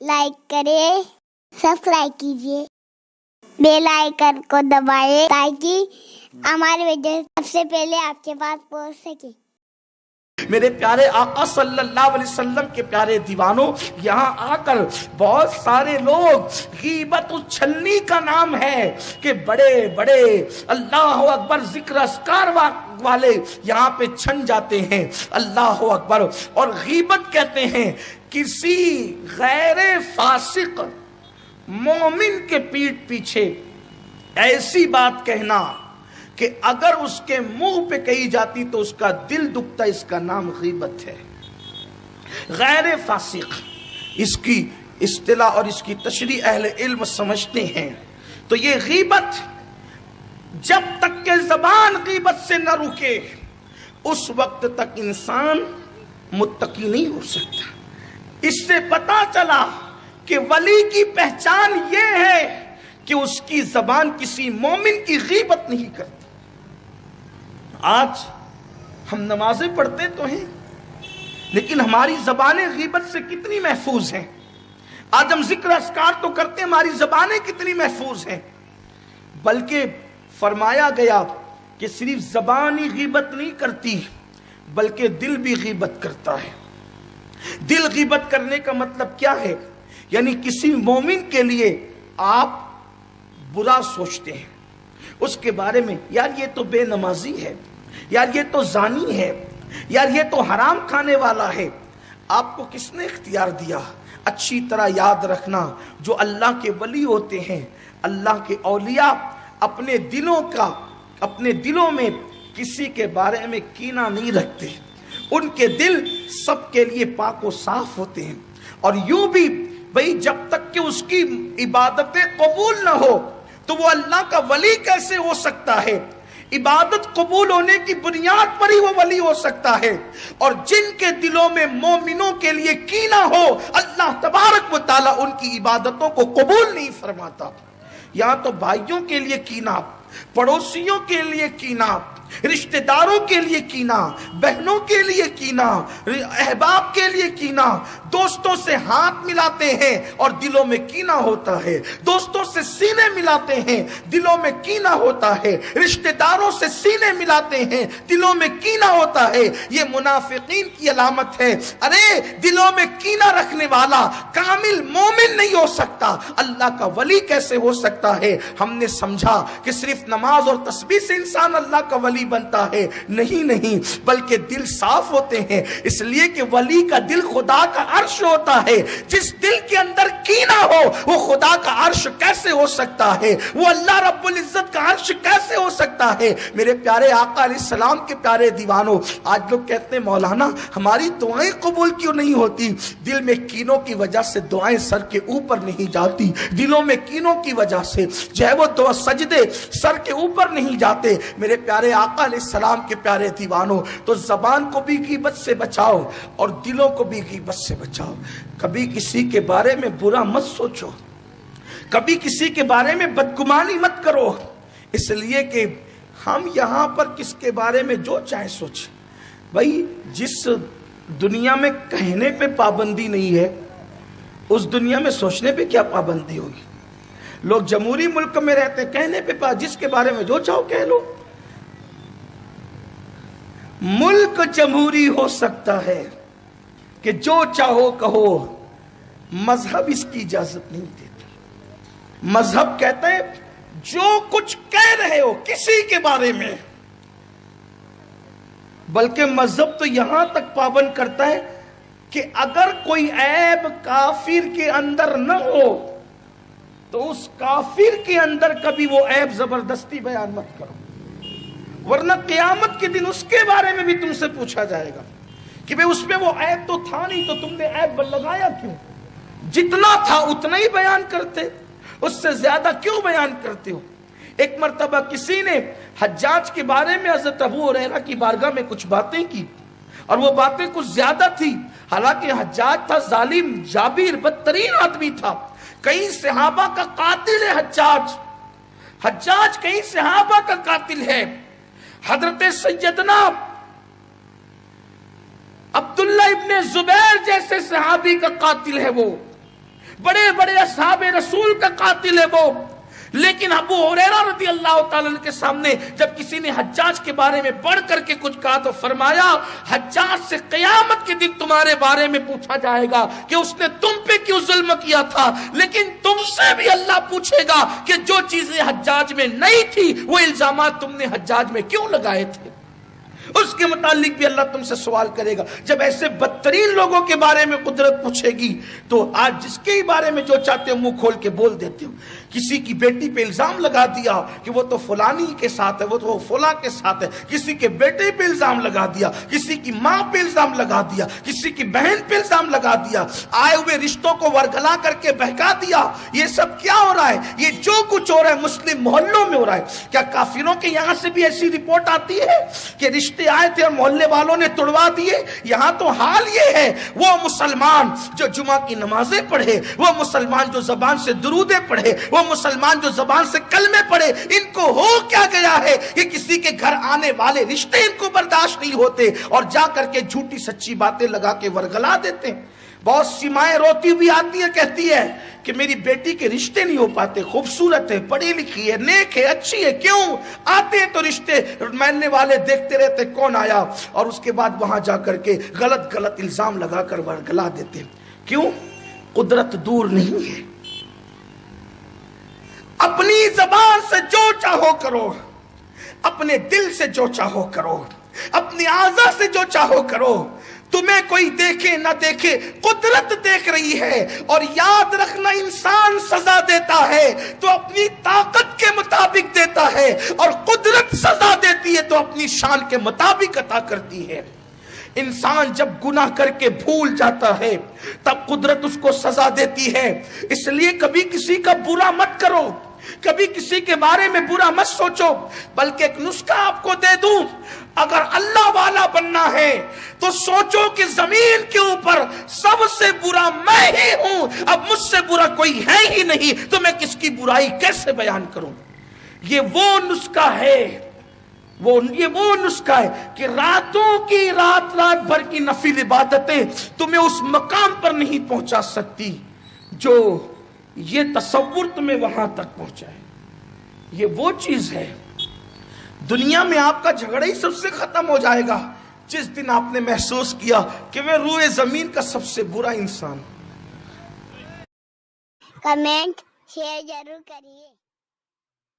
Like کریں، subscribe کیجیے، bell icon کو دبائیں تاکہ ہماری ویڈیو سب سے پہلے آپ کے پاس پہنچ سکے۔ میرے پیارے آقا صلی اللہ علیہ وسلم کے پیارے دیوانوں، یہاں آ کر بہت سارے لوگ غیبت اچھلنی کا نام ہے کہ بڑے بڑے اللہ اکبر ذکر اذکار والے یہاں پہ چھن جاتے ہیں، اللہ اکبر، اور غیبت کہتے ہیں کسی غیر فاسق مومن کے پیٹھ پیچھے ایسی بات کہنا کہ اگر اس کے منہ پہ کہی جاتی تو اس کا دل دکھتا، اس کا نام غیبت ہے۔ غیر فاسق، اس کی اصطلاح اور اس کی تشریح اہل علم سمجھتے ہیں۔ تو یہ غیبت جب تک کہ زبان غیبت سے نہ رکے اس وقت تک انسان متقی نہیں ہو سکتا۔ اس سے پتا چلا کہ ولی کی پہچان یہ ہے کہ اس کی زبان کسی مومن کی غیبت نہیں کرتی۔ آج ہم نمازیں پڑھتے تو ہیں لیکن ہماری زبانیں غیبت سے کتنی محفوظ ہیں؟ آج ہم ذکر اذکار تو کرتے ہیں، ہماری زبانیں کتنی محفوظ ہیں؟ بلکہ فرمایا گیا کہ صرف زبان ہی غیبت نہیں کرتی بلکہ دل بھی غیبت کرتا ہے۔ دل غیبت کرنے کا مطلب کیا ہے؟ یعنی کسی مومن کے لیے آپ برا سوچتے ہیں، اس کے بارے میں یار یہ تو بے نمازی ہے، یار یہ تو زانی ہے، یار یہ تو حرام کھانے والا ہے۔ آپ کو کس نے اختیار دیا؟ اچھی طرح یاد رکھنا، جو اللہ کے ولی ہوتے ہیں، اللہ کے اولیاء اپنے دلوں میں کسی کے بارے میں کینہ نہیں رکھتے، ان کے دل سب کے لیے پاک و صاف ہوتے ہیں۔ اور یوں بھی بھئی جب تک کہ اس کی عبادتیں قبول نہ ہو تو وہ اللہ کا ولی کیسے ہو سکتا ہے؟ عبادت قبول ہونے کی بنیاد پر ہی وہ ولی ہو سکتا ہے۔ اور جن کے دلوں میں مومنوں کے لیے کینہ ہو، اللہ تبارک و تعالیٰ ان کی عبادتوں کو قبول نہیں فرماتا۔ یہاں تو بھائیوں کے لیے کینہ، پڑوسیوں کے لیے کینہ، رشتہ داروں کے لیے کینہ، بہنوں کے لیے کینہ، احباب کے لیے کینہ، دوستوں سے ہاتھ ملاتے ہیں اور دلوں میں کینہ ہوتا ہے، دوستوں سے سینے ملاتے ہیں دلوں میں کینہ ہوتا ہے، رشتہ داروں سے سینے ملاتے ہیں دلوں میں کینہ ہوتا ہے۔ یہ منافقین کی علامت ہے۔ ارے دلوں میں کینہ رکھنے والا کامل مومن نہیں ہو سکتا، اللہ کا ولی کیسے ہو سکتا ہے؟ ہم نے سمجھا کہ صرف نماز اور تسبیح سے انسان اللہ کا ولی بنتا ہے، نہیں، بلکہ دل صاف ہوتے ہیں، اس لیے کہ ولی کا دل خدا کا عرش ہوتا ہے۔ جس دل کے اندر کینہ ہو وہ خدا کا عرش کیسے ہو سکتا ہے؟ وہ اللہ رب العزت کا عرش کیسے ہو سکتا ہے؟ میرے پیارے آقا علیہ السلام کے پیارے دیوانوں، آج لوگ کہتے ہیں مولانا ہماری دعائیں قبول کیوں نہیں ہوتی؟ دل میں کینوں کی وجہ سے دعائیں سر کے اوپر نہیں جاتی، دلوں میں کینوں کی وجہ سے جو ہے وہ دعا سجدے سر کے اوپر نہیں جاتے۔ میرے پیارے آقا علیہ السلام کے پیارے دیوانوں، تو زبان کو بھی غیبت سے بچاؤ اور دلوں کو بھی غیبت سے بچاؤ۔ کبھی کسی کے بارے میں برا مت سوچو، کبھی کسی کے بارے میں بدگمانی مت کرو، اس لیے کہ ہم یہاں پر کس کے بارے میں جو چاہے سوچیں۔ بھائی جس دنیا میں کہنے پہ پابندی نہیں ہے اس دنیا میں سوچنے پہ کیا پابندی ہوگی؟ لوگ جمہوری ملک میں رہتے ہیں، کہنے پہ جس کے بارے میں جو چاہو کہہ لو۔ ملک جمہوری ہو سکتا ہے کہ جو چاہو کہو، مذہب اس کی اجازت نہیں دیتا۔ مذہب کہتا ہے جو کچھ کہہ رہے ہو کسی کے بارے میں، بلکہ مذہب تو یہاں تک پابند کرتا ہے کہ اگر کوئی عیب کافر کے اندر نہ ہو تو اس کافر کے اندر کبھی وہ عیب زبردستی بیان مت کرو، ورنہ قیامت کے دن اس کے بارے میں بھی تم سے پوچھا جائے گا کہ بھئی اس میں وہ عیب تو تھا نہیں تو تم نے عیب لگایا کیوں؟ جتنا تھا اتنا ہی بیان کرتے، اس سے زیادہ کیوں بیان کرتے ہو؟ ایک مرتبہ کسی نے حجاج کے بارے میں حضرت ابو ہریرہ کی بارگاہ میں کچھ باتیں کی اور وہ باتیں کچھ زیادہ تھی، حالانکہ حجاج تھا ظالم، جابر، بدترین آدمی تھا، کئی صحابہ کا قاتل ہے حجاج کئی صحابہ کا قاتل ہے۔ حضرت سیدنا عبداللہ ابن زبیر جیسے صحابی کا قاتل ہے وہ، بڑے بڑے اصحاب رسول کا قاتل ہے وہ. لیکن ابو ہریرہ رضی اللہ تعالیٰ عنہ کے سامنے جب کسی نے حجاج کے بارے میں بڑھ کر کے کچھ کہا تو فرمایا حجاج سے قیامت کے دن تمہارے بارے میں پوچھا جائے گا کہ اس نے تم پہ کیوں ظلم کیا تھا، لیکن تم سے بھی اللہ پوچھے گا کہ جو چیزیں حجاج میں نہیں تھی وہ الزامات تم نے حجاج میں کیوں لگائے تھے، اس کے متعلق بھی اللہ تم سے سوال کرے گا. جب ایسے بدترین لوگوں کے بارے میں قدرت پوچھے گی تو آج جس کے بارے میں جو چاہتے ہو منہ کھول کے بول دیتے ہو. کسی کی بیٹی پہ الزام لگا دیا کہ وہ تو فلانی کے ساتھ ہے، وہ تو فلاں کے ساتھ ہے. کسی کے بیٹے پہ الزام لگا دیا، کسی کی ماں پہ الزام لگا دیا، کسی کی بہن پہ الزام لگا دیا، آئے ہوئے رشتوں کو ورگلا کر کے بہکا دیا. یہ سب کیا ہو رہا ہے؟ یہ جو کچھ ہو رہا ہے مسلم محلوں میں ہو رہا ہے. کیا کافروں کے یہاں سے بھی ایسی رپورٹ آتی ہے کہ رشتے آئے تھے اور محلے والوں نے توڑوا دیے؟ یہاں تو حال یہ ہے وہ مسلمان جو جمعہ کی نمازیں پڑھے، وہ مسلمان جو زبان سے درودیں پڑھے، وہ مسلمان جو زبان سے کلمے پڑھے، ان کو ہو کیا گیا ہے کہ کسی کے گھر آنے والے رشتے ان کو برداشت نہیں ہوتے اور جا کر کے جھوٹی سچی باتیں لگا کے ورگلا دیتے ہیں. بہت سی مائیں روتی ہوئی آتی ہے، کہتی ہے کہ میری بیٹی کے رشتے نہیں ہو پاتے، خوبصورت ہے، پڑھی لکھی ہے، نیک ہے، اچھی ہے، کیوں آتے ہیں تو رشتے ماننے والے دیکھتے رہتے کون آیا، اور اس کے بعد وہاں جا کر کے غلط غلط الزام لگا کر ورگلا دیتے ہیں. کیوں؟ قدرت دور نہیں ہے. اپنی زبان سے جو چاہو کرو، اپنے دل سے جو چاہو کرو، اپنی اعضاء سے جو چاہو کرو. تمہیں کوئی دیکھے نہ دیکھے قدرت دیکھ رہی ہے. اور یاد رکھنا انسان سزا دیتا ہے تو اپنی طاقت کے مطابق دیتا ہے، اور قدرت سزا دیتی ہے تو اپنی شان کے مطابق عطا کرتی ہے. انسان جب گناہ کر کے بھول جاتا ہے تب قدرت اس کو سزا دیتی ہے. اس لیے کبھی کسی کا برا مت کرو، کبھی کسی کے بارے میں برا مت سوچو، بلکہ ایک نسخہ آپ کو دے دوں. اگر اللہ والا بننا ہے تو سوچو کہ زمین کے اوپر سب سے برا میں ہی ہوں، اب مجھ سے برا کوئی ہے ہی نہیں، تو میں کس کی برائی کیسے بیان کروں. یہ وہ نسخہ ہے، یہ وہ نسخہ ہے کہ راتوں کی رات بھر کی نفل عبادتیں تمہیں اس مقام پر نہیں پہنچا سکتی جو یہ تصور تمہیں وہاں تک پہنچائے. یہ وہ چیز ہے. دنیا میں آپ کا جھگڑا ہی سب سے ختم ہو جائے گا جس دن آپ نے محسوس کیا کہ میں روئے زمین کا سب سے برا انسان. کمنٹ شیئر ضرور کریے.